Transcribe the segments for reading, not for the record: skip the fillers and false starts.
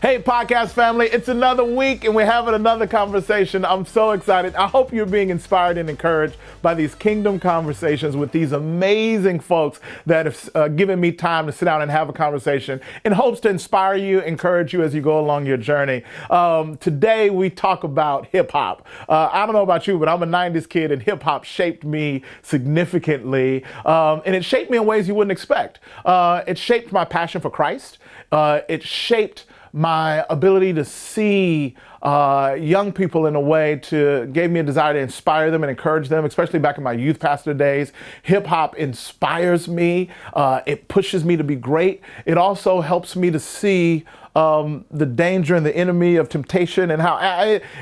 Hey, podcast family, it's another week and we're having another conversation. I'm so excited. I hope you're being inspired and encouraged by these kingdom conversations with these amazing folks that have given me time to sit down and have a conversation in hopes to inspire you, encourage you as you go along your journey. Today we talk about hip hop. I don't know about you, but I'm a 90s kid and hip hop shaped me significantly. And it shaped me in ways you wouldn't expect. It shaped my passion for Christ. It shaped my ability to see young people in a way gave me a desire to inspire them and encourage them, especially back in my youth pastor days. Hip hop inspires me. It pushes me to be great. It also helps me to see the danger and the enemy of temptation and how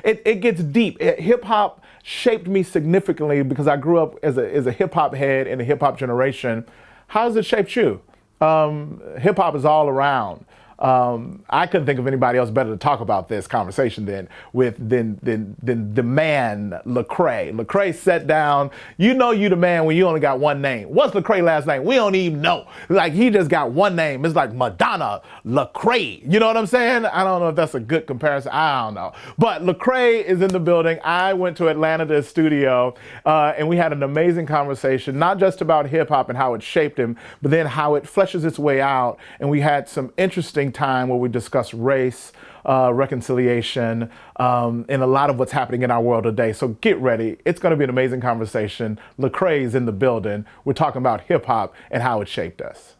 it gets deep. Hip hop shaped me significantly because I grew up as a hip hop head in a hip hop generation. How has it shaped you? Hip hop is all around. I couldn't think of anybody else better to talk about this conversation than the man, Lecrae. Lecrae sat down. You know you the man when you only got one name. What's Lecrae last name? We don't even know. Like, he just got one name. It's like Madonna, Lecrae. You know what I'm saying? I don't know if that's a good comparison. I don't know. But Lecrae is in the building. I went to Atlanta to his studio, and we had an amazing conversation, not just about hip hop and how it shaped him, but then how it fleshes its way out. And we had some interesting time where we discuss race, reconciliation, and a lot of what's happening in our world today. So get ready. It's going to be an amazing conversation. Lecrae is in the building. We're talking about hip hop and how it shaped us.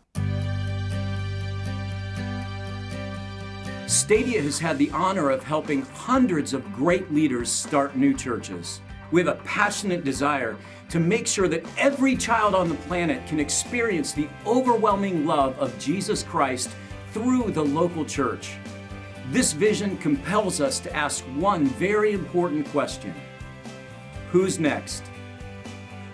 Stadia has had the honor of helping hundreds of great leaders start new churches. We have a passionate desire to make sure that every child on the planet can experience the overwhelming love of Jesus Christ through the local church. This vision compels us to ask one very important question. Who's next?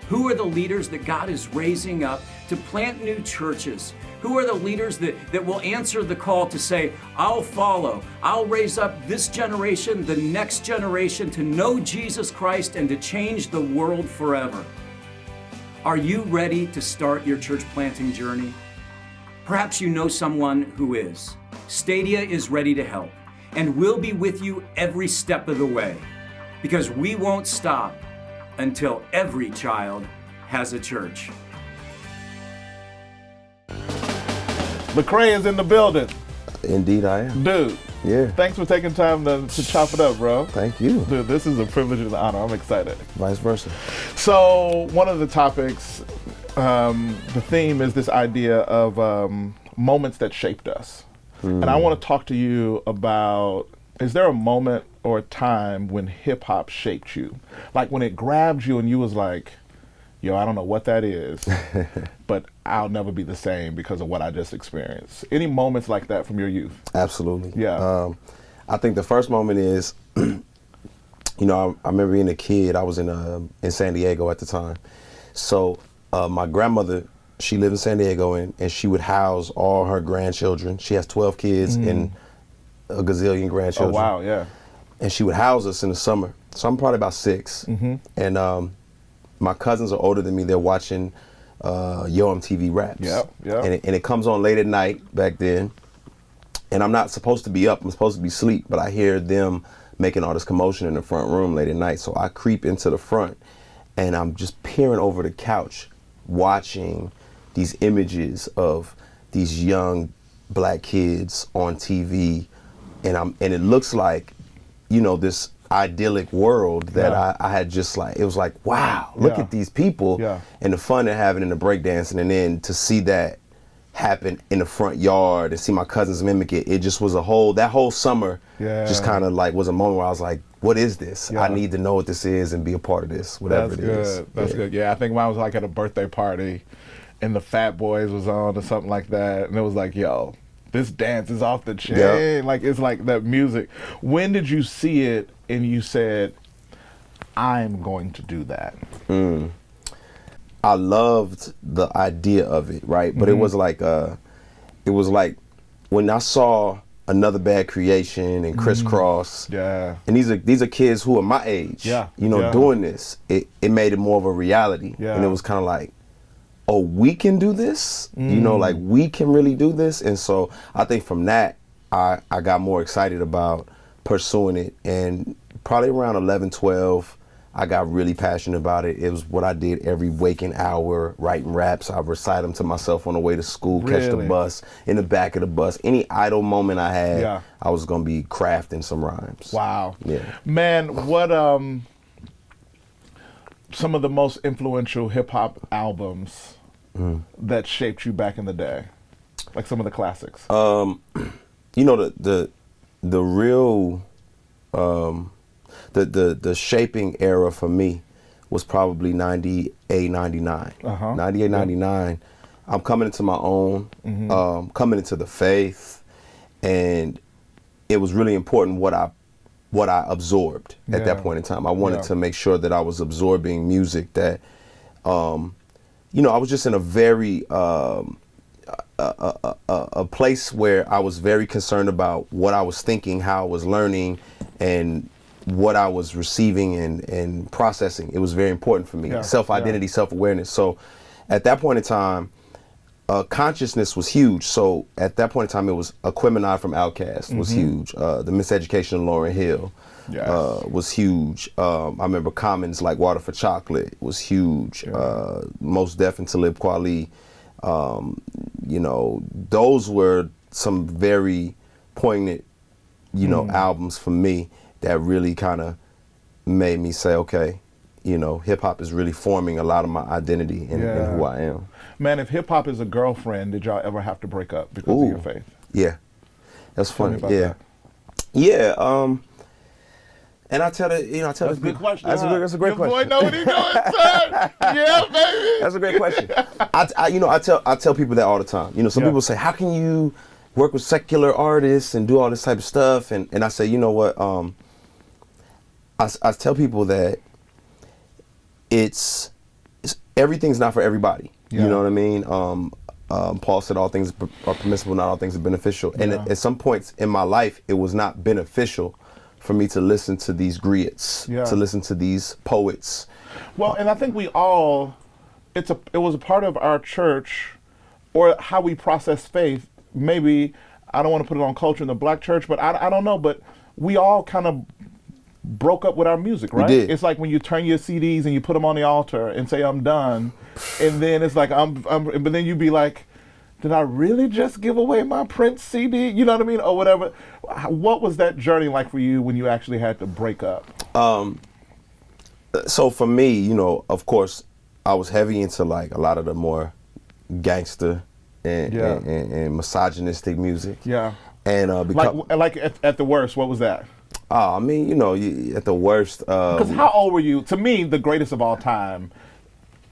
Who are the leaders that God is raising up to plant new churches? Who are the leaders that will answer the call to say, I'll follow, I'll raise up this generation, the next generation to know Jesus Christ and to change the world forever? Are you ready to start your church planting journey? Perhaps you know someone who is. Stadia is ready to help, and we'll be with you every step of the way, because we won't stop until every child has a church. Lecrae is in the building. Indeed I am. Dude. Yeah. Thanks for taking time to chop it up, bro. Thank you. Dude, this is a privilege and an honor. I'm excited. Vice versa. So one of the topics, the theme is this idea of moments that shaped us. And I want to talk to you about, is there a moment or a time when hip hop shaped you? Like when it grabbed you and you was like, yo, I don't know what that is, but I'll never be the same because of what I just experienced. Any moments like that from your youth? Absolutely. Yeah. I think the first moment is, I remember being a kid. I was in San Diego at the time. So my grandmother, she lived in San Diego and she would house all her grandchildren. She has 12 kids and a gazillion grandchildren. Oh, wow, yeah. And she would house us in the summer. So I'm probably about 6. And my cousins are older than me. They're watching Yo MTV Raps. Yeah. And it comes on late at night back then. And I'm not supposed to be up. I'm supposed to be asleep. But I hear them making all this commotion in the front room late at night. So I creep into the front and I'm just peering over the couch, watching these images of these young black kids on TV. And it looks like, this idyllic world that I had just it was like, wow, look at these people and the fun they're having in the breakdancing, and then to see that happen in the front yard and see my cousins mimic it, it just was that whole summer just kind of was a moment where I was like, what is this? I need to know what this is and be a part of this, whatever it is. That's good. Yeah, I think mine was at a birthday party and the Fat Boys was on or something like that, and it was like, yo, this dance is off the chain. It's like that music. When did you see it and you said, I'm going to do that? I loved the idea of it, right? But it was like when I saw Another Bad Creation and Crisscross. And these are kids who are my age. Doing this. It made it more of a reality. And it was kind of like, oh, we can do this? We can really do this? And so I think from that, I got more excited about pursuing it. And probably around 11, 12, I got really passionate about it. It was what I did every waking hour, writing raps. I recite them to myself on the way to school, catch the bus, in the back of the bus. Any idle moment I had, I was going to be crafting some rhymes. Wow. Yeah. Man, what some of the most influential hip hop albums that shaped you back in the day? Like some of the classics. You know, the real the shaping era for me was probably 98, 99. 98, 99. I'm coming into my own, coming into the faith, and it was really important what I absorbed at that point in time. I wanted to make sure that I was absorbing music that, you know, I was just in a very a place where I was very concerned about what I was thinking, how I was learning, and what I was receiving and processing. It was very important for me. Self-identity, self-awareness. So at that point in time, consciousness was huge. So at that point in time, it was Aquemini from Outkast was huge. The Miseducation of Lauryn Hill was huge. I remember Common's Like Water for Chocolate was huge. Most Def and Talib Kweli. You know, those were some very poignant, you know, albums for me that really kind of made me say, okay, you know, hip hop is really forming a lot of my identity and who I am. Man, if hip hop is a girlfriend, did y'all ever have to break up because of your faith? Yeah, that's funny. That. Yeah. And I tell the, you know, I tell that's the a good question. That's a great question. Boy, know what he's doing, son. Yeah, baby. That's a great question. I tell people that all the time. You know, some people say, how can you work with secular artists and do all this type of stuff? And I say, you know what? I tell people that it's everything's not for everybody. You know what I mean? Paul said all things are permissible, not all things are beneficial. And at some points in my life, it was not beneficial for me to listen to these griots, to listen to these poets. Well, and I think we all, it was a part of our church, or how we process faith. Maybe, I don't want to put it on culture in the black church, but I don't know, but we all kind of broke up with our music, right? We did. It's like when you turn your CDs and you put them on the altar and say, I'm done. And then it's like, but then you be like, did I really just give away my Prince CD? You know what I mean? Or whatever. What was that journey like for you when you actually had to break up? So for me, you know, of course, I was heavy into like a lot of the more gangster and misogynistic music. Yeah. And like at the worst, what was that? I mean, you know, at the worst. Because how old were you? To me, the greatest of all time,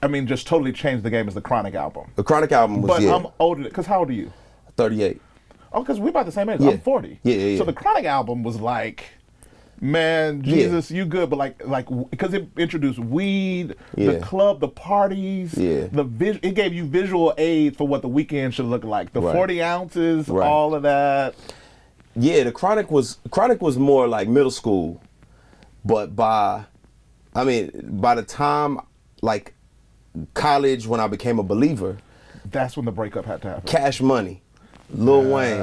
I mean, just totally changed the game, is the Chronic album. The Chronic album was, But I'm older, because how old are you? 38. Oh, because we're about the same age. I'm 40. Yeah. So the Chronic album was like, man, Jesus, you good, but like because it introduced weed, the club, the parties, it gave you visual aid for what the weekend should look like. The 40 ounces, all of that. Yeah, the Chronic was more like middle school, but by the time like college, when I became a believer, that's when the breakup had to happen. Cash Money, Lil Wayne,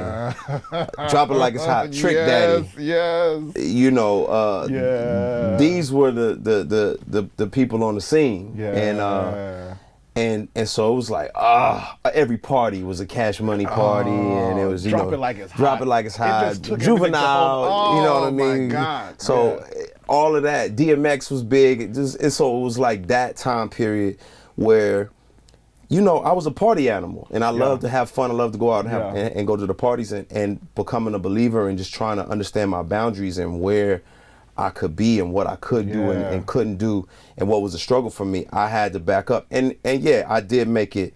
Drop It Like It's Hot, Trick Daddy. Yes. You know, these were the people on the scene. Yeah. And so it was like, every party was a Cash Money party, and it was, you Drop know, It Like It's Hot. Drop It Like It's Hot, Juvenile, you know what I mean? My God. So all of that, DMX was big. So it was like that time period where, you know, I was a party animal, and I love to have fun. I love to go out and go to the parties, and becoming a believer and just trying to understand my boundaries and where I could be and what I could do and couldn't do, and what was a struggle for me. I had to back up, and I did make it.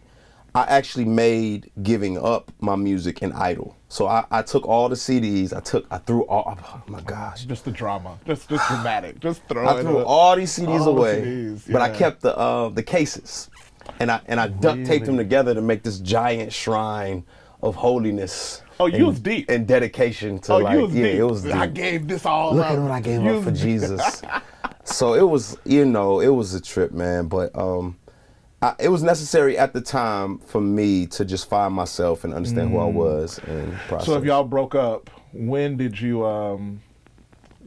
I actually made giving up my music an idol. So I took all the CDs. I threw all. Oh my gosh! Just the drama, just dramatic, just throw. I threw all these CDs away, but I kept the cases, and I duct taped them together to make this giant shrine of holiness. Oh, you was deep. And dedication to it was deep. I gave this all Look up. at what I gave up for Jesus. So it was, you know, it was a trip, man. But It was necessary at the time for me to just find myself and understand who I was and process. So if y'all broke up, when did you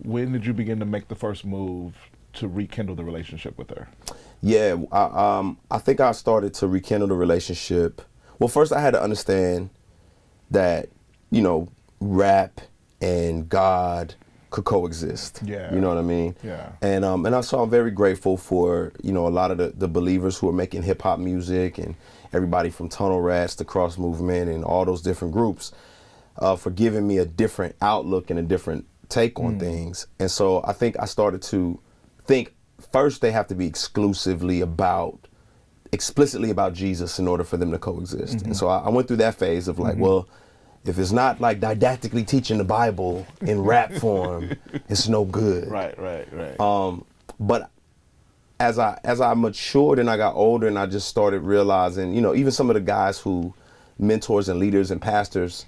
begin to make the first move to rekindle the relationship with her? Yeah, I think I started to rekindle the relationship. Well, first I had to understand that, you know, rap and God could coexist. Yeah. You know what I mean? Yeah. And I'm very grateful for, you know, a lot of the believers who are making hip hop music, and everybody from Tunnel Rats to Cross Movement and all those different groups for giving me a different outlook and a different take on things. And so I think I started to think first they have to be explicitly about Jesus in order for them to coexist. And so I went through that phase of like, well, if it's not like didactically teaching the Bible in rap form, it's no good. Right. But as I matured and I got older and I just started realizing, you know, even some of the guys who mentors and leaders and pastors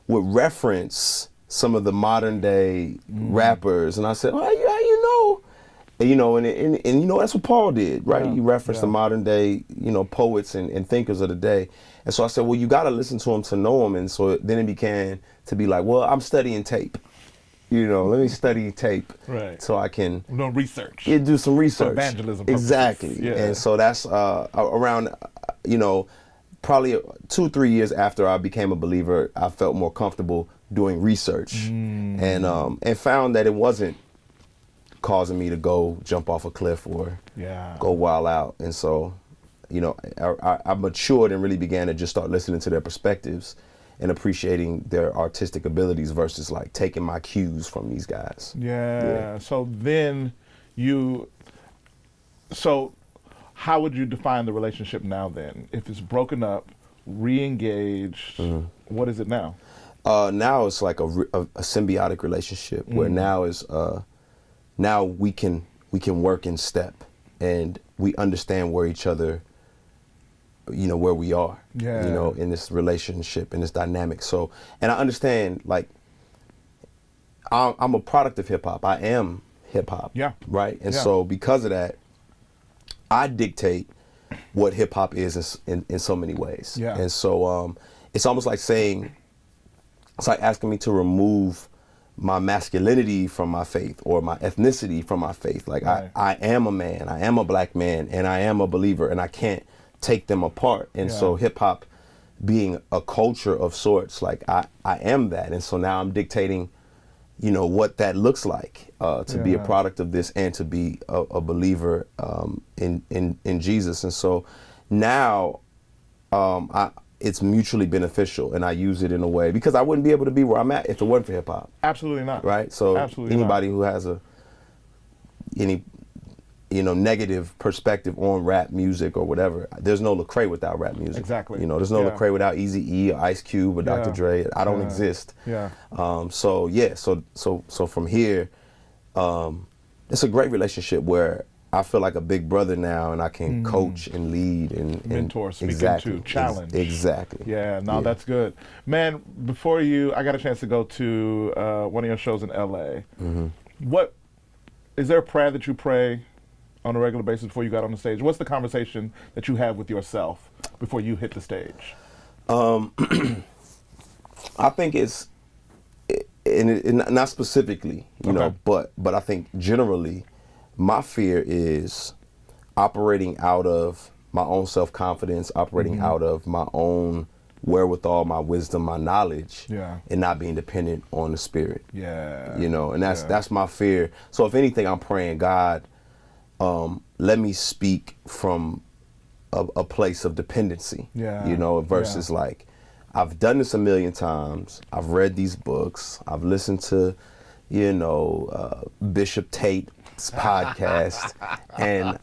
would reference some of the modern day rappers, and I said, oh, how you know? And, you know, and you know, that's what Paul did, right? Yeah, He referenced the modern day, you know, poets and thinkers of the day. And so I said, well, you got to listen to them to know them. And so then it began to be like, well, I'm studying tape. You know, let me study tape, Right. so I can No research. do some research. For evangelism purposes. Exactly. Yeah. And so that's around, you know, probably 2-3 years after I became a believer, I felt more comfortable doing research, and found that it wasn't causing me to go jump off a cliff or go wild out. And so, you know, I matured and really began to just start listening to their perspectives and appreciating their artistic abilities versus like taking my cues from these guys. Yeah. So then so how would you define the relationship now then? If it's broken up, re-engaged, what is it now? Now it's like a symbiotic relationship where now we can work in step, and we understand where each other, you know, where we are, you know, in this relationship, in this dynamic. So, and I understand, like, I'm a product of hip hop. I am hip hop. Yeah. Right. And so because of that, I dictate what hip hop is in so many ways. Yeah. And so it's almost like saying, it's like asking me to remove my masculinity from my faith or my ethnicity from my faith. Like Right. I am a man, I am a black man, and I am a believer, and I can't take them apart. And so hip hop being a culture of sorts, like I am that. And so now I'm dictating, you know, what that looks like to be a product of this and to be a believer in Jesus. And so now it's mutually beneficial, and I use it in a way because I wouldn't be able to be where I'm at if it wasn't for hip hop. Absolutely not. Right? So Absolutely anybody not. who has any you know, negative perspective on rap music or whatever, there's no Lecrae without rap music. Exactly. You know, there's no Yeah. Lecrae without Eazy-E or Ice Cube or Dr. Dre. I don't exist. Yeah. So from here, it's a great relationship where I feel like a big brother now, and I can coach and lead and Mentor, speak exactly, into, challenge. Exactly. Yeah, no, that's good. Man, I got a chance to go to one of your shows in LA. What, is there a prayer that you pray on a regular basis before you got on the stage? What's the conversation that you have with yourself before you hit the stage? I think it's, not specifically, you know, but I think generally, my fear is operating out of my own self-confidence, operating out of my own wherewithal, my wisdom, my knowledge, and not being dependent on the Spirit. Yeah. You know, and that's my fear. So if anything, I'm praying, God, let me speak from a place of dependency. You know, versus like, I've done this a million times. I've read these books. I've listened to, you know, Bishop Tate's podcast, and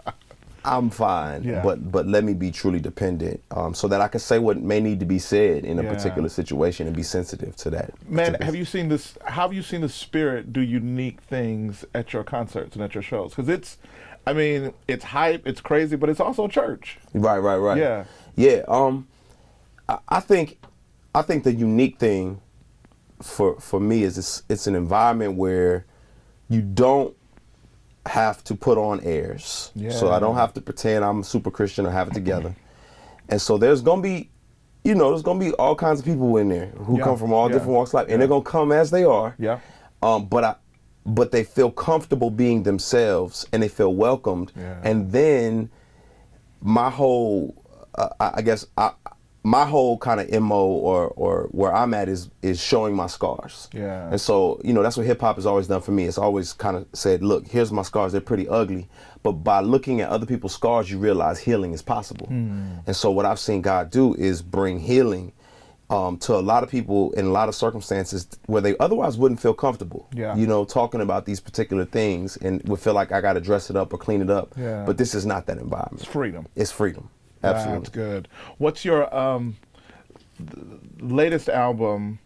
I'm fine. But let me be truly dependent, so that I can say what may need to be said in a particular situation and be sensitive to that. Man, have you seen this? How have you seen the Spirit do unique things at your concerts and at your shows? Because it's hype, it's crazy, but it's also church. Right. Yeah. I think the unique thing for me is it's an environment where you don't have to put on airs. Yeah. So I don't have to pretend I'm a super Christian or have it together. And so there's going to be, there's going to be all kinds of people in there who come from all different walks of life, and they're going to come as they are. Yeah. But they feel comfortable being themselves, and they feel welcomed. Yeah. And then my whole, my whole kind of MO or where I'm at is showing my scars. Yeah. And so, that's what hip hop has always done for me. It's always kind of said, look, here's my scars. They're pretty ugly. But by looking at other people's scars, you realize healing is possible. And so what I've seen God do is bring healing to a lot of people in a lot of circumstances where they otherwise wouldn't feel comfortable, talking about these particular things and would feel like I got to dress it up or clean it up. Yeah. But this is not that environment. It's freedom. It's freedom. Absolutely. That's good. What's your latest album?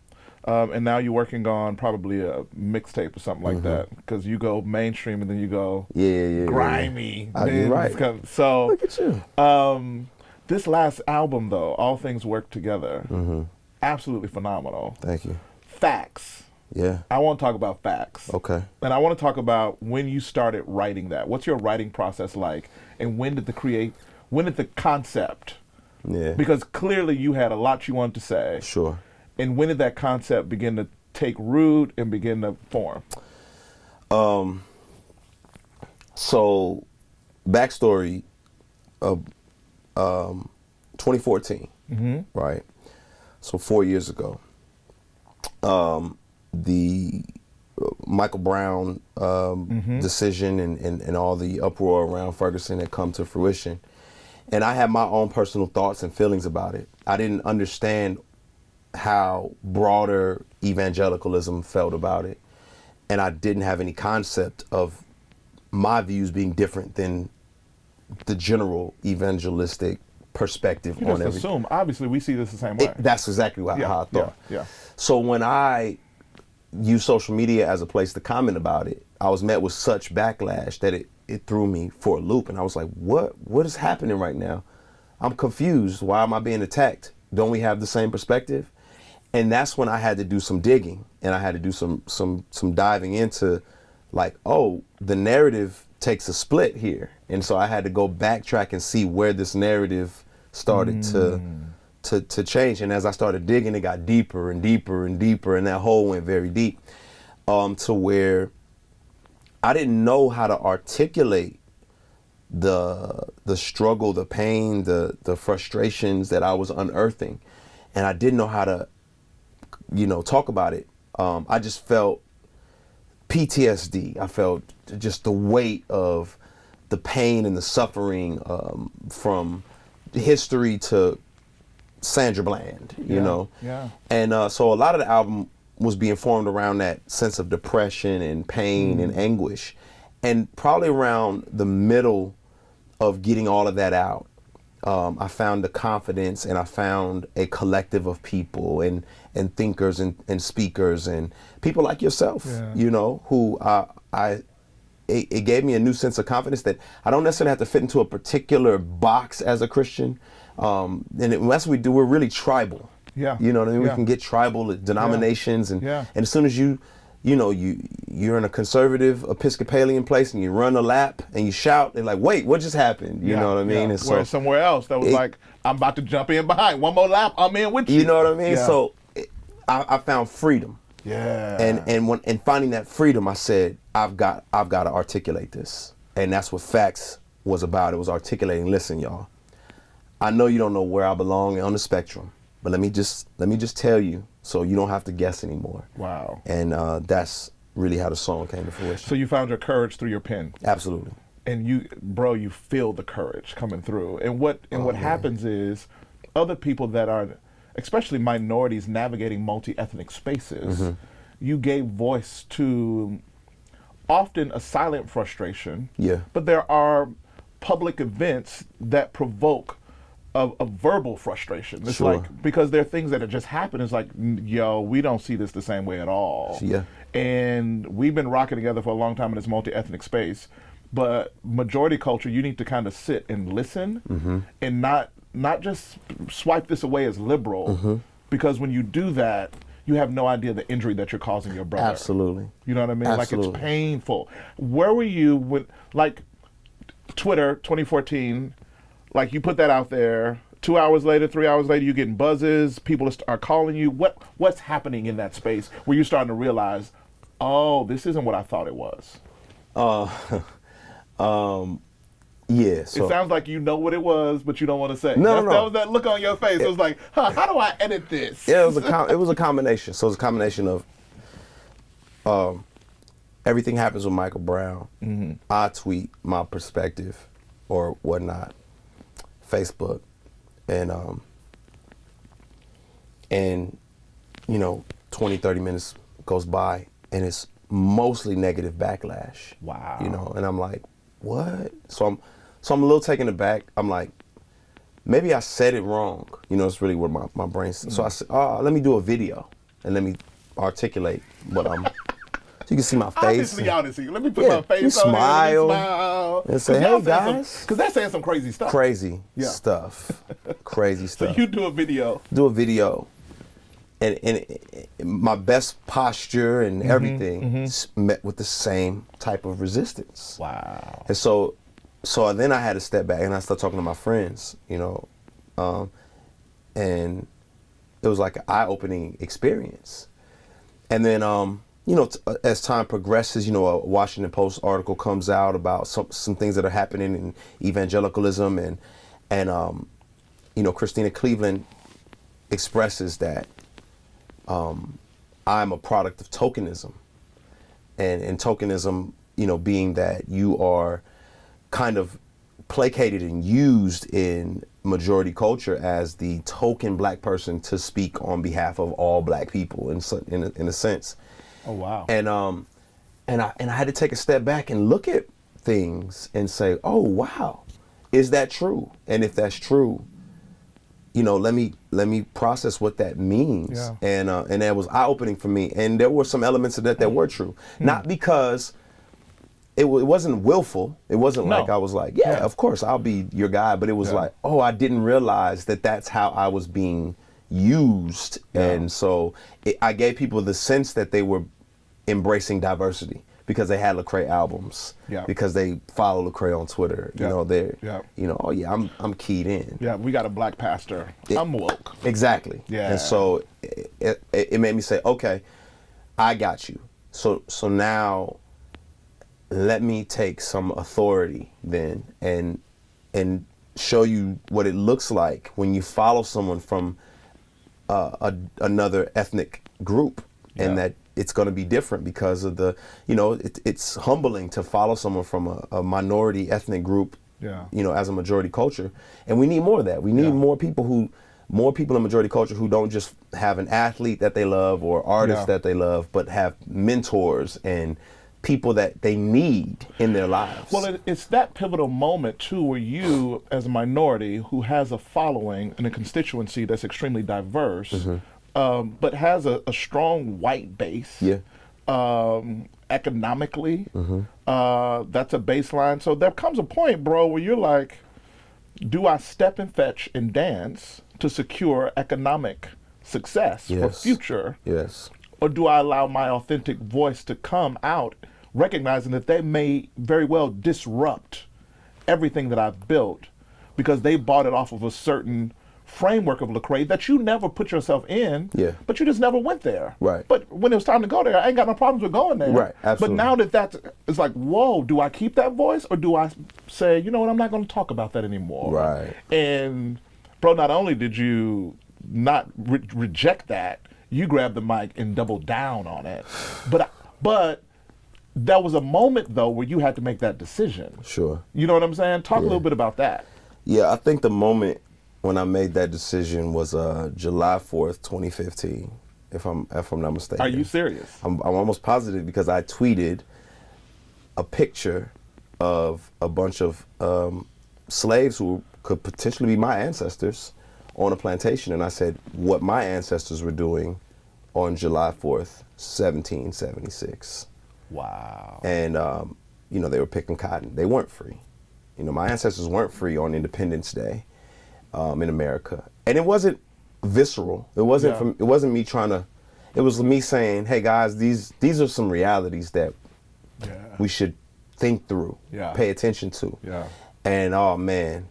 And now you're working on probably a mixtape or something like that, because you go mainstream and then you go grimy. You're right. So look at you. This last album, though, All Things Work Together, absolutely phenomenal. Thank you. Facts. Yeah. I want to talk about facts. Okay. And I want to talk about when you started writing that. What's your writing process like? And when did the concept? Yeah. Because clearly you had a lot you wanted to say. Sure. And when did that concept begin to take root and begin to form? So, backstory of 2014, right? So 4 years ago, the Michael Brown decision and all the uproar around Ferguson had come to fruition. And I had my own personal thoughts and feelings about it. I didn't understand how broader evangelicalism felt about it. And I didn't have any concept of my views being different than the general evangelistic perspective You on just everything. assume. Obviously, we see this the same way. That's exactly how I thought. Yeah. So when I used social media as a place to comment about it, I was met with such backlash that it threw me for a loop. And I was like, what is happening right now? I'm confused. Why am I being attacked? Don't we have the same perspective? And that's when I had to do some digging, and I had to do some diving into, like, oh, the narrative takes a split here. And so I had to go backtrack and see where this narrative started to change. And as I started digging, it got deeper and deeper and deeper, and that hole went very deep, to where I didn't know how to articulate the struggle, the pain, the frustrations that I was unearthing. And I didn't know how to, talk about it. I just felt PTSD. I felt just the weight of the pain and the suffering, from history to Sandra Bland, you know? Yeah. And so a lot of the album was being formed around that sense of depression and pain and anguish. And probably around the middle of getting all of that out, I found the confidence, and I found a collective of people and thinkers and speakers and people like yourself, who it gave me a new sense of confidence that I don't necessarily have to fit into a particular box as a Christian. And that's what we do. We're really tribal. Yeah. You know what I mean? Yeah. We can get tribal denominations, and as soon as you're in a conservative Episcopalian place and you run a lap and you shout, they're like, wait, what just happened? You know what I mean? And Whereas somewhere else that was like, I'm about to jump in behind. One more lap, I'm in with you. You know what I mean? Yeah. So I found freedom. Yeah. And finding that freedom, I said, I've got to articulate this. And that's what Facts was about. It was articulating, listen, y'all, I know you don't know where I belong on the spectrum, but let me just tell you so you don't have to guess anymore. Wow. And that's really how the song came to fruition. So you found your courage through your pen. Absolutely. And you feel the courage coming through. And what happens is other people that are, especially minorities navigating multi-ethnic spaces, you gave voice to often a silent frustration. Yeah. But there are public events that provoke a verbal frustration. It's like, because there are things that have just happened. It's like, yo, we don't see this the same way at all. Yeah. And we've been rocking together for a long time in this multi-ethnic space. But majority culture, you need to kind of sit and listen and not just swipe this away as liberal, because when you do that, you have no idea the injury that you're causing your brother. Absolutely. You know what I mean? Absolutely. Like, it's painful. Where were you when, like, Twitter 2014, like, you put that out there, 2 hours later, 3 hours later, you're getting buzzes, people are calling you. What's happening in that space where you're starting to realize, oh, this isn't what I thought it was? Yeah. So It sounds like you know what it was, but you don't want to say. No. That was that look on your face. It was like, how do I edit this? yeah, it was a combination. So it's a combination of everything happens with Michael Brown. Mm-hmm. I tweet my perspective or whatnot, Facebook, and 20, 30 minutes goes by and it's mostly negative backlash. Wow. And I'm like, what? So I'm a little taken aback. I'm like, maybe I said it wrong. It's really what my brain's. So I said, let me do a video and let me articulate what I'm. So you can see my face. Honestly. Let me put my face on smile and say, hey guys. Because they're saying some crazy stuff. Crazy stuff. Crazy stuff. So you do a video. And my best posture and everything met with the same type of resistance. Wow. And so then I had to step back and I started talking to my friends, and it was like an eye-opening experience. And then, as time progresses, a Washington Post article comes out about some things that are happening in evangelicalism, and Christina Cleveland expresses that I'm a product of tokenism, and tokenism, being that you are kind of placated and used in majority culture as the token black person to speak on behalf of all black people in a sense. Oh wow. And I had to take a step back and look at things and say, oh wow, is that true? And if that's true, let me process what that means. Yeah. And that was eye-opening for me. And there were some elements of that were true. Not because it wasn't willful. It wasn't like I was like, yeah, of course I'll be your guy. But it was like, oh, I didn't realize that that's how I was being used. Yeah. And so I gave people the sense that they were embracing diversity because they had Lecrae albums, because they follow Lecrae on Twitter. Oh yeah, I'm keyed in. Yeah, we got a black pastor. I'm woke. Exactly. Yeah. And so it made me say, okay, I got you. So now let me take some authority then and show you what it looks like when you follow someone from another ethnic group, and that it's going to be different because of it's humbling to follow someone from a minority ethnic group, as a majority culture. And we need more of that. We need more people in majority culture who don't just have an athlete that they love or artists that they love, but have mentors and people that they need in their lives. Well, it's that pivotal moment too, where you, as a minority who has a following and a constituency that's extremely diverse, but has a strong white base. Economically, that's a baseline. So there comes a point, bro, where you're like, do I step and fetch and dance to secure economic success for future? Yes. Or do I allow my authentic voice to come out, recognizing that they may very well disrupt everything that I've built because they bought it off of a certain framework of Lecrae that you never put yourself in, but you just never went there. Right. But when it was time to go there, I ain't got no problems with going there. Right, absolutely. But now it's like, whoa, do I keep that voice or do I say, you know what, I'm not going to talk about that anymore? Right. And, bro, not only did you not reject that, you grabbed the mic and doubled down on it. But there was a moment, though, where you had to make that decision. Sure. You know what I'm saying? Talk a little bit about that. Yeah, I think the moment when I made that decision was July 4th, 2015, if I'm not mistaken. Are you serious? I'm almost positive because I tweeted a picture of a bunch of slaves who could potentially be my ancestors on a plantation, and I said what my ancestors were doing on July 4th, 1776. Wow. And, they were picking cotton. They weren't free. My ancestors weren't free on Independence Day in America. And it wasn't visceral. It wasn't it wasn't me trying to, it was me saying, hey guys, these are some realities that we should think through, pay attention to. And oh man,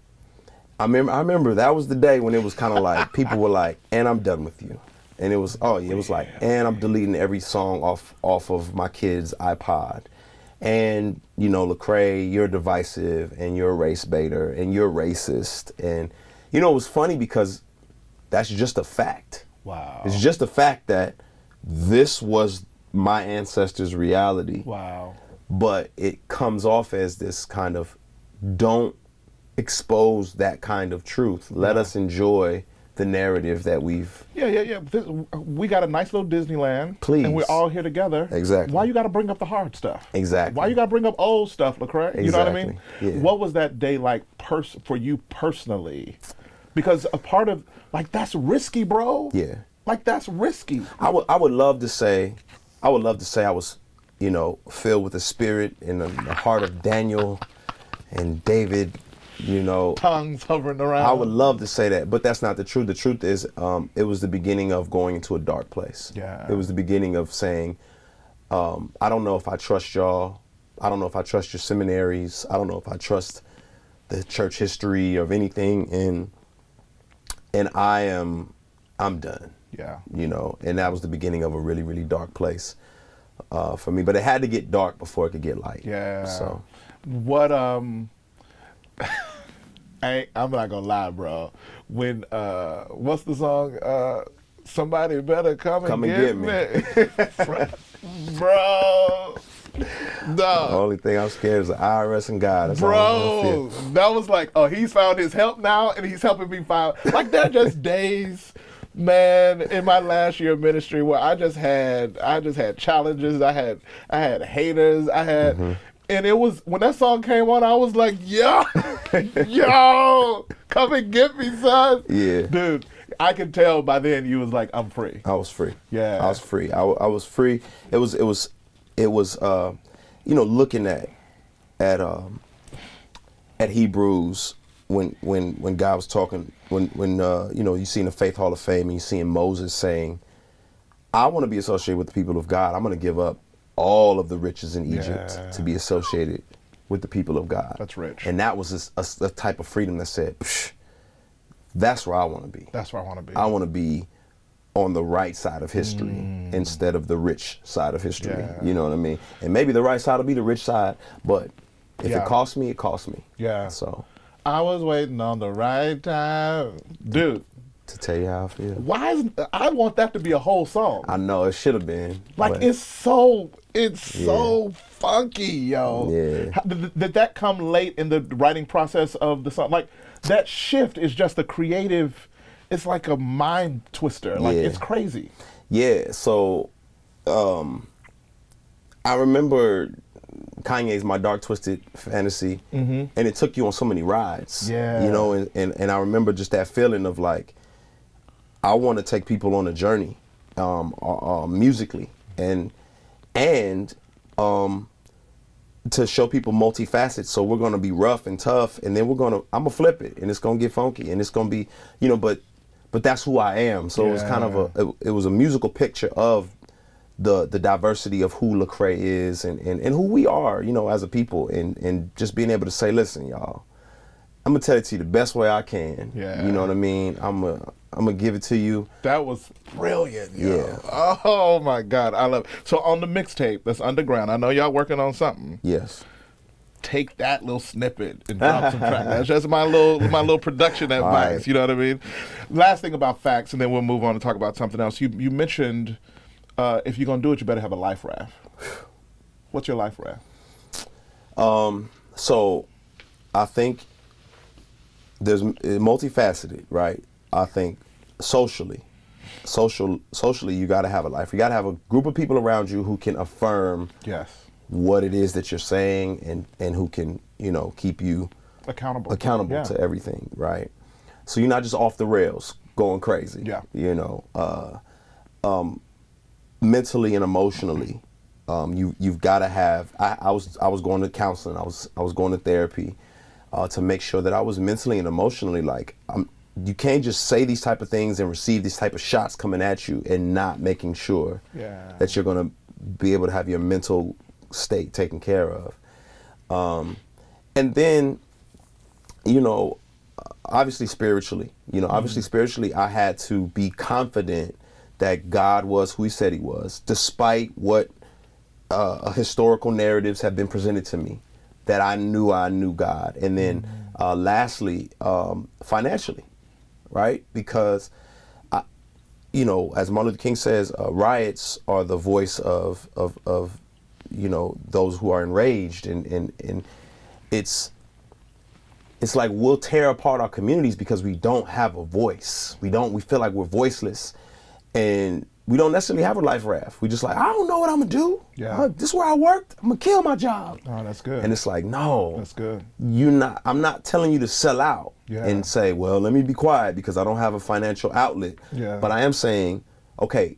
I remember that was the day when it was kind of like people were like, and I'm done with you. And it was, it was like, and I'm deleting every song off of my kid's iPod. And, you know, Lecrae, you're divisive, and you're a race baiter, and you're racist. And, you know, it was funny because that's just a fact. Wow. It's just a fact that this was my ancestors' reality. Wow. But it comes off as this kind of, don't expose that kind of truth. Let us enjoy the narrative that we've... Yeah. We got a nice little Disneyland. Please. And we're all here together. Exactly. Why you got to bring up the hard stuff? Exactly. Why you got to bring up old stuff, Lecrae? Exactly. You know what I mean? Yeah. What was that day like for you personally? Because a part of, like, that's risky, bro. Yeah. Like, that's risky. I would love to say I was, you know, filled with the spirit and the heart of Daniel and David, you know. Tongues hovering around. I would love to say that, but that's not the truth. The truth is, it was the beginning of going into a dark place. Yeah. It was the beginning of saying, I don't know if I trust y'all. I don't know if I trust your seminaries. I don't know if I trust the church history of anything. And I'm done. Yeah. You know, and that was the beginning of a really, really dark place for me. But it had to get dark before it could get light. Yeah. So what I'm not gonna lie, bro. When what's the song? Somebody better come and get me. Bro. No. The only thing I'm scared is the IRS and God. That's all Bro, that was like, oh, he's found his help now and he's helping me find. Like, they're just days, man, in my last year of ministry where I just had challenges. I had haters. And it was, when that song came on, I was like, yo, come and get me, son. Yeah. Dude, I could tell by then you was like, I'm free. I was free. Yeah. I was free. I was free. It was you know, looking at Hebrews when God was talking, when you know, you see in the Faith Hall of Fame and you seeing Moses saying, I want to be associated with the people of God. I'm going to give up all of the riches in Egypt to be associated with the people of God. That's rich. And that was a type of freedom that said, psh, that's where I want to be. That's where I want to be. I want to be on the right side of history instead of the rich side of history. Yeah. You know what I mean? And maybe the right side will be the rich side, but if it costs me, it costs me. Yeah. So I was waiting on the right time. Dude. to tell you how I feel. Why isn't, I want that to be a whole song. I know it should have been. Like, but it's so funky, yo. Yeah. Did that come late in the writing process of the song? Like, that shift is just a creative, it's like a mind twister. Like, it's crazy. Yeah, so I remember Kanye's My Dark Twisted Fantasy, and it took you on so many rides. Yeah. You know, and I remember just that feeling of like, I want to take people on a journey musically and to show people multifaceted. So we're going to be rough and tough, and then I'm going to flip it, and it's going to get funky, and it's going to be, you know, but that's who I am. So it was kind of it was a musical picture of the diversity of who Lecrae is and who we are, you know, as a people, and just being able to say, listen, y'all, I'm gonna tell it to you the best way I can. Yeah. You know what I mean? I'm gonna give it to you. That was brilliant, yo. Yeah. Oh my God, I love it. So on the mixtape that's underground, I know y'all working on something. Yes. Take that little snippet and drop some tracks. That's just my little production advice. Right. You know what I mean? Last thing about facts, and then we'll move on to talk about something else. You mentioned if you're gonna do it, you better have a life raft. What's your life raft? So I think there's multifaceted, right? I think socially, you got to have a life. You got to have a group of people around you who can affirm what it is that you're saying and who can, you know, keep you accountable to everything, right? So you're not just off the rails going crazy. Yeah. You know, mentally and emotionally, you've got to have. I was going to counseling. I was going to therapy to make sure that I was mentally and emotionally like you can't just say these type of things and receive these type of shots coming at you and not making sure that you're going to be able to have your mental state taken care of. And then, you know, obviously spiritually, I had to be confident that God was who he said he was, despite what historical narratives have been presented to me, that I knew God. And then lastly, financially, right? Because, you know, as Martin Luther King says, riots are the voice of you know, those who are enraged. And it's like we'll tear apart our communities because we don't have a voice. We feel like we're voiceless. And we don't necessarily have a life raft. We just like, I don't know what I'm gonna do. This is where I worked. I'm gonna kill my job. Oh, that's good. And it's like, no. That's good. I'm not telling you to sell out and say, well, let me be quiet because I don't have a financial outlet. But I am saying, okay,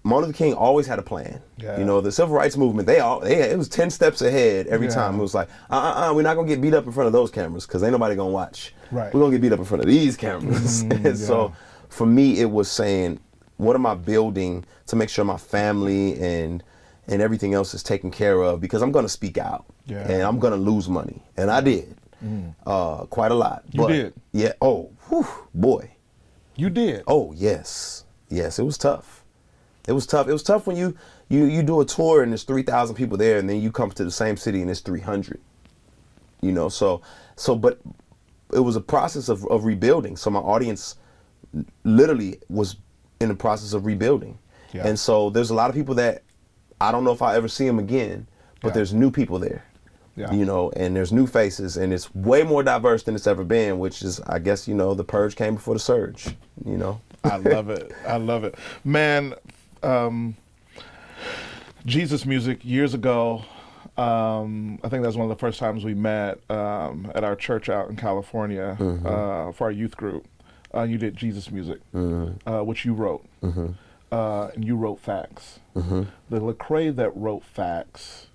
Martin Luther King always had a plan. You know, the civil rights movement, it was 10 steps ahead every time. It was like, we're not gonna get beat up in front of those cameras because ain't nobody gonna watch. We're gonna get beat up in front of these cameras. And so for me, it was saying, what am I building to make sure my family and everything else is taken care of? Because I'm going to speak out and I'm going to lose money. And I did quite a lot. You did? Yeah. Oh, whew, boy. You did? Oh, yes. Yes, it was tough. It was tough. It was tough when you do a tour and there's 3,000 people there and then you come to the same city and there's 300. You know, but it was a process of rebuilding. So my audience literally was in the process of rebuilding. And so there's a lot of people that I don't know if I'll ever see them again, but there's new people there, you know, and there's new faces and it's way more diverse than it's ever been, which is, I guess, you know, the purge came before the surge, you know. I love it. I love it. Man, Jesus Music years ago, I think that was one of the first times we met at our church out in California for our youth group. You did Jesus Music, which you wrote, and you wrote Facts. The Lecrae that wrote Facts,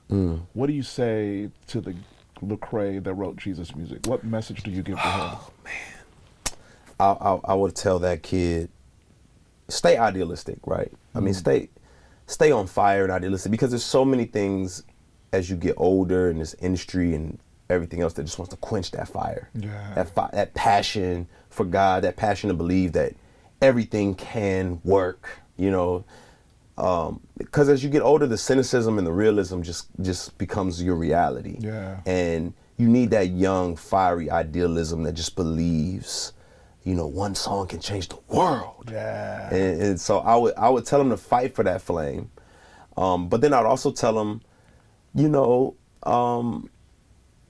what do you say to the Lecrae that wrote Jesus Music? What message do you give to him? Oh, man. I would tell that kid, stay idealistic, right? I mean, stay on fire and idealistic, because there's so many things as you get older in this industry and everything else that just wants to quench that fire, that passion for God, that passion to believe that everything can work, you know, because as you get older, the cynicism and the realism just becomes your reality. And you need that young, fiery idealism that just believes, you know, one song can change the world. And so I would tell them to fight for that flame, but then I'd also tell them, you know,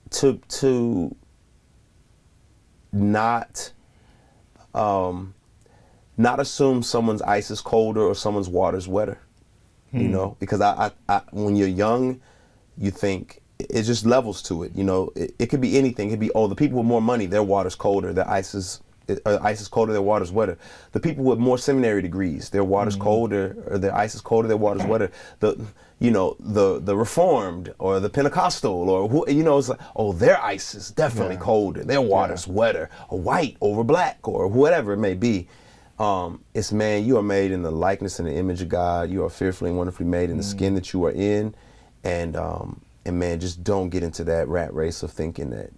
to not assume someone's ice is colder or someone's water's wetter, you know, because I when you're young, you think it just levels to it, you know. It could be anything. It could be, the people with more money, their water's colder, their ice is colder, their water's wetter. The people with more seminary degrees, their water's colder, or their ice is colder, their water's wetter. The Reformed or the Pentecostal or who, you know, it's like, their ice is definitely colder, their water's wetter, or white over black or whatever it may be. It's, man, you are made in the likeness and the image of God. You are fearfully and wonderfully made in the skin that you are in, and man, just don't get into that rat race of thinking that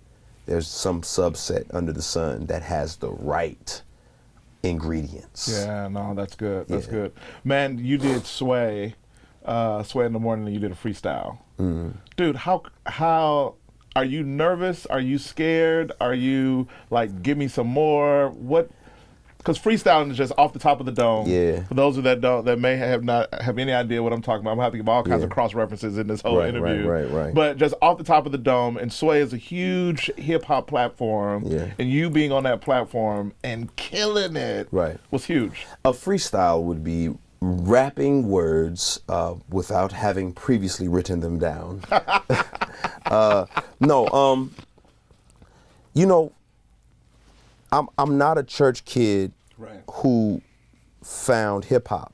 there's some subset under the sun that has the right ingredients. No, that's good. That's good. Man, you did Sway in the morning, and you did a freestyle. Dude, how are you nervous? Are you scared? Are you like, give me some more? What? Because freestyling is just off the top of the dome. For those of that may not have any idea what I'm talking about, I'm gonna have to give all kinds of cross references in this whole interview. Right. But just off the top of the dome, and Sway is a huge hip hop platform, and you being on that platform and killing it was huge. A freestyle would be rapping words without having previously written them down. You know, I'm not a church kid who found hip hop.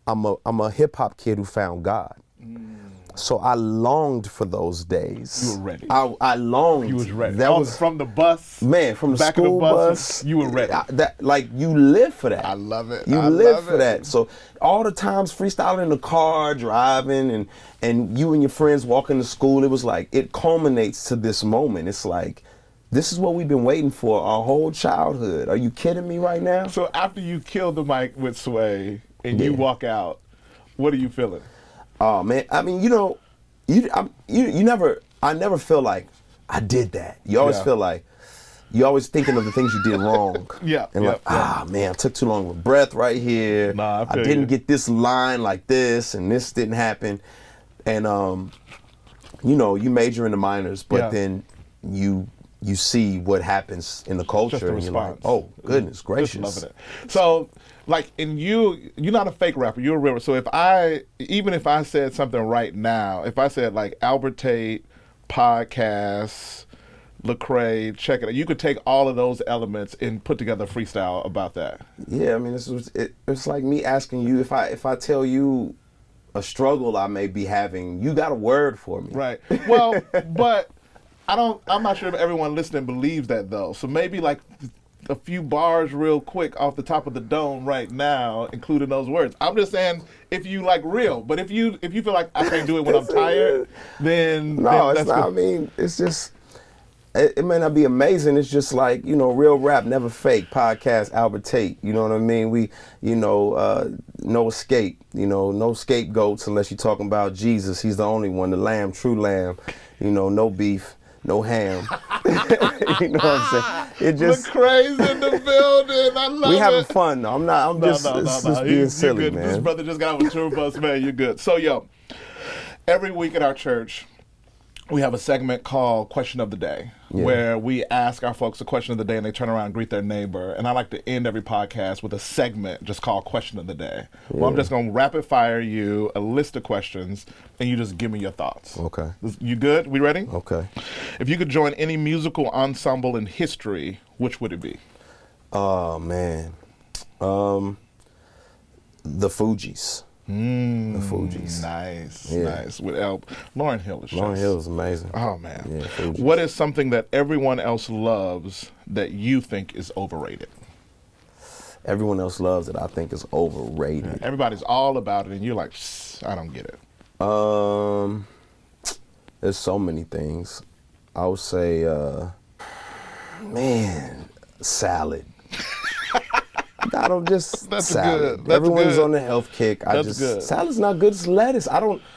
I'm a hip hop kid who found God. So I longed for those days. You were ready. I longed. You was ready. That was from the bus. Man, from the back school of the bus. You were ready. Like you live for that. I love it. You live for that. So all the times freestyling in the car, driving, and you and your friends walking to school, it was like it culminates to this moment. It's like, this is what we've been waiting for our whole childhood. Are you kidding me right now? So after you kill the mic with Sway and you walk out, what are you feeling? Oh man, I mean, I never feel like I did that. You always feel like you're always thinking of the things you did wrong. Man, I took too long of a breath right here. Nah, I didn't get this line like this, and this didn't happen. And you major in the minors, but then you see what happens in the culture, and you're like, oh goodness gracious. Just loving it. So, like, you're not a fake rapper, you're a real rapper. So even if I said something right now, if I said like Albert Tate, podcast, Lecrae, check it out, you could take all of those elements and put together a freestyle about that. Yeah, I mean, it's like me asking you, if I tell you a struggle I may be having, you got a word for me. Right. Well, but I'm not sure if everyone listening believes that though. So maybe like a few bars real quick off the top of the dome right now, including those words. I'm just saying, if you like real, but if you feel like I can't do it when I'm tired, then it's not. I mean, it's just, it may not be amazing. It's just like, real rap, never fake. Podcast, Albert Tate. You know what I mean? We, no escape. No scapegoats unless you're talking about Jesus. He's the only one, the lamb, true lamb. No beef. No ham. You know what I'm saying? It just Lecraes in the building. I love it. We having fun though. I'm just being silly, good. man. This brother just got out with tour bus, man. You're good. So every week at our church, we have a segment called Question of the Day, where we ask our folks a question of the day and they turn around and greet their neighbor. And I like to end every podcast with a segment just called Question of the Day. Yeah. Well, I'm just going to rapid fire you a list of questions and you just give me your thoughts. Okay. You good? We ready? Okay. If you could join any musical ensemble in history, which would it be? Oh, man. The Fugees. The Fugees. Nice. With Lauryn Hill is Lauryn Hill is amazing. Oh, man. Yeah, Fugees. What is something that everyone else loves that you think is overrated? Everyone else loves it, I think, is overrated. Yeah, everybody's all about it, and you're like, I don't get it. There's so many things. I would say, salad. I don't just That's salad. good. That's Everyone's good. on the health kick. Good. Salad's not good. It's lettuce.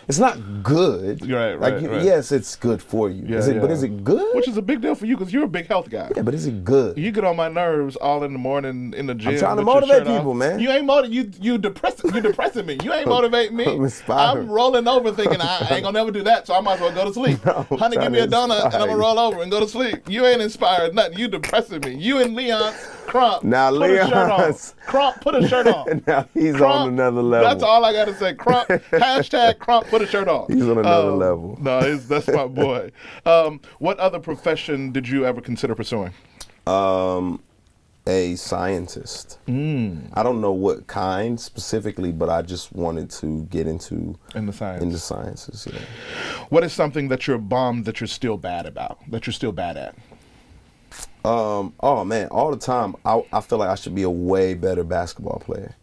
It's not good. Right. Yes, it's good for you. But is it good? Which is a big deal for you because you're a big health guy. Yeah, but is it good? You get on my nerves all in the morning in the gym. I'm trying to with your motivate shirt people, off. man. You ain't you're depressing me. You ain't motivating me. I'm inspiring. I'm rolling over thinking I ain't gonna never do that, so I might as well go to sleep. No, Honey, give me a donut and I'm gonna roll over and go to sleep. You ain't inspired nothing. You depressing me. You and Leon Crump. Now put a shirt on. Leon's Crump, put a shirt on. Now he's Crump, on another level. That's all I gotta say. Crump, hashtag Crump, put a shirt on. He's on another level. No, that's my boy. What other profession did you ever consider pursuing? A scientist. I don't know what kind specifically, but I just wanted to get into the sciences. Yeah. What is something that you're bummed that you're still bad about? That you're still bad at? Oh man, all the time I feel like I should be a way better basketball player.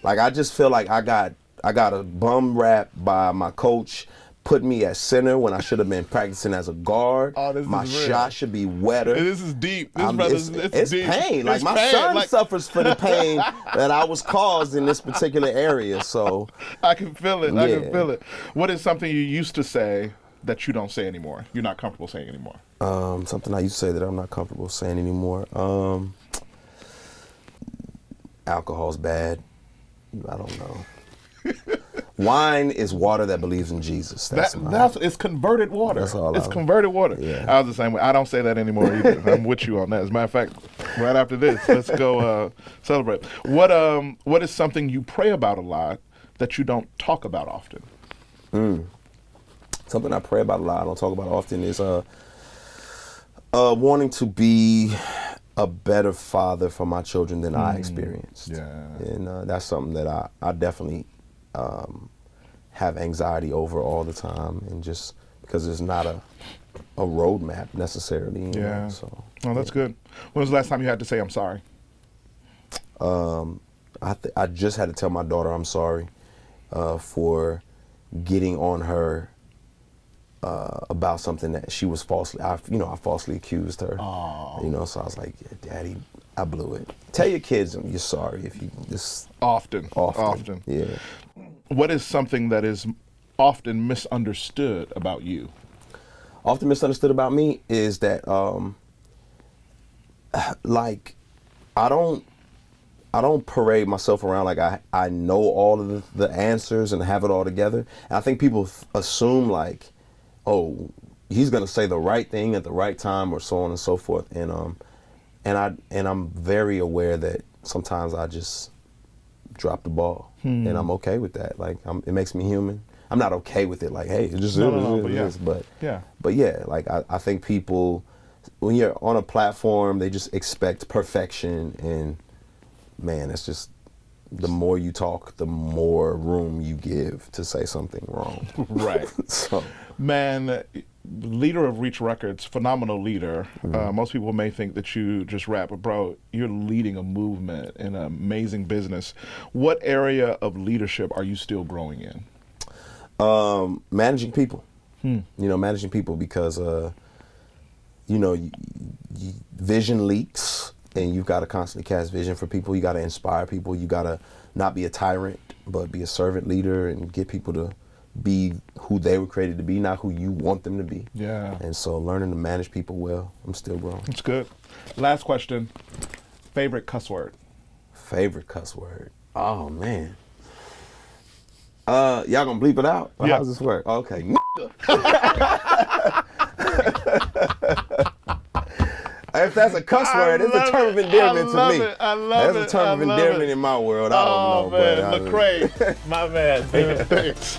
Like I just feel like I got a bum rap by my coach, put me at center when I should have been practicing as a guard. My shot should be wetter. This is deep. It's deep. Pain. Like my son suffers for the pain that I was caused in this particular area. So I can feel it. I can feel it. What is something you used to say that you don't say anymore? You're not comfortable saying anymore? Something I used to say that I'm not comfortable saying anymore. Alcohol's bad. I don't know. Wine is water that believes in Jesus. It's converted water. That's all. It's converted water. Yeah. I was the same way. I don't say that anymore either. I'm with you on that. As a matter of fact, right after this, let's go celebrate. What is something you pray about a lot that you don't talk about often? Something I pray about a lot, I don't talk about often, is wanting to be a better father for my children than I experienced. Yeah. And that's something that I definitely have anxiety over all the time, and just because there's not a roadmap necessarily. You know, so. Oh, that's good. When was the last time you had to say I'm sorry? I just had to tell my daughter I'm sorry for getting on her about something that she was I falsely accused her. Oh. You know, so I was like, yeah, Daddy, I blew it. Tell your kids you're sorry if you just Often. Yeah. What is something that is often misunderstood about you? Often misunderstood about me is that like I don't parade myself around like I know all of the answers and have it all together. And I think people assume like, oh, he's gonna say the right thing at the right time, or so on and so forth. And I'm very aware that sometimes I just drop the ball, and I'm okay with that. Like it makes me human. I'm not okay with it. Like, hey, it just is. But yeah, like I think people, when you're on a platform, they just expect perfection, and man, it's just the more you talk, the more room you give to say something wrong. Right. So, man, leader of Reach Records, phenomenal leader. Most people may think that you just rap, but bro, you're leading a movement in an amazing business. What area of leadership are you still growing in? Managing people. You know, managing people because, you know, vision leaks. And you've got to constantly cast vision for people. You got to inspire people. You got to not be a tyrant, but be a servant leader and get people to be who they were created to be, not who you want them to be. Yeah. And so learning to manage people well, I'm still growing. That's good. Last question. Favorite cuss word? Favorite cuss word? Oh, man. Y'all gonna bleep it out? Or Yeah. How does this work? Okay. If that's a cuss word, it's a term of endearment to me. I love it. That's a term of endearment in my world. I don't know. Man, but Lecrae, my man. Thanks.